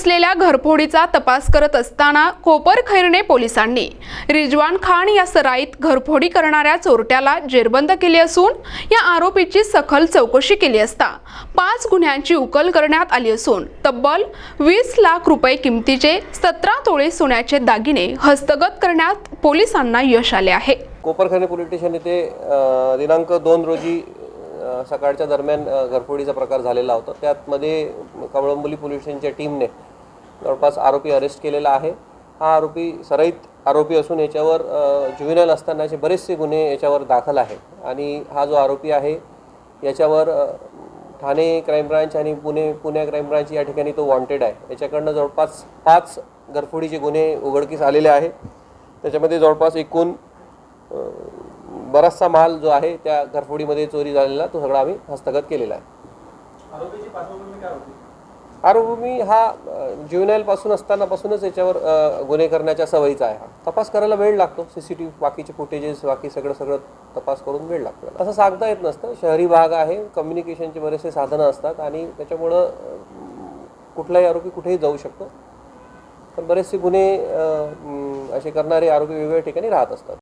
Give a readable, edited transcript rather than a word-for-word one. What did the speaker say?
असलेल्या घरफोडीचा तपास करत असताना कोपरखैरणे पोलिसांनी रिजवान खान या सराईत घरफोडी करणाऱ्या चोरट्याला जेरबंद केले असून या आरोपीची सखोल चौकशी केली असता 5 गुन्ह्यांची उकल करण्यात आली असून तब्बल 20 लाख रुपये किमतीचे 17 तोळे सोन्याचे दागिने हस्तगत करण्यात पोलिसांना यश आले आहे। कोपरखैरणे पोलीस स्टेशन येथे दिनांक 2 रोजी सकाळच्या दरम्यान घरफोडीचा प्रकार झालेला होता। त्यामध्ये कळंबोली पोलीस स्टेशनच्या टीमने जवळपास आरोपी अरेस्ट केलेला आहे। हा आरोपी सराईत आरोपी असून याच्यावर जुव्हेनाइल असतानाचे बरेचसे गुन्हे याच्यावर दाखल आहेत आणि हा जो आरोपी आहे याच्यावर ठाणे क्राईम ब्रांच आणि पुणे क्राईम ब्रांच या ठिकाणी तो वॉन्टेड आहे। याच्याकडनं जवळपास 5 घरफोडीचे गुन्हे उघडकीस आलेले आहे। त्याच्यामध्ये जवळपास एकूण बराचसा माल जो आहे त्या घरफोडीमध्ये चोरी झालेला तो सगळा आम्ही हस्तगत केलेला आहे। आरोपीची पार्श्वभूमी काय होती? आरोपी हा जुव्हेनाइल पासून असतानापासूनच याच्यावर गुन्हे करण्याच्या सवयीचा आहे। तपास करायला वेळ लागतो, सीसीटीव्ही बाकीचे फुटेजेस बाकी सगळं तपास करून वेळ लागतो। असं सांगता येत नसतं, शहरी भाग आहे, कम्युनिकेशनचे बरेचसे साधनं असतात आणि त्याच्यामुळं कुठलाही आरोपी कुठेही जाऊ शकतो। पण बरेचसे गुन्हे असे करणारे आरोपी वेगवेगळ्या ठिकाणी राहत असतात।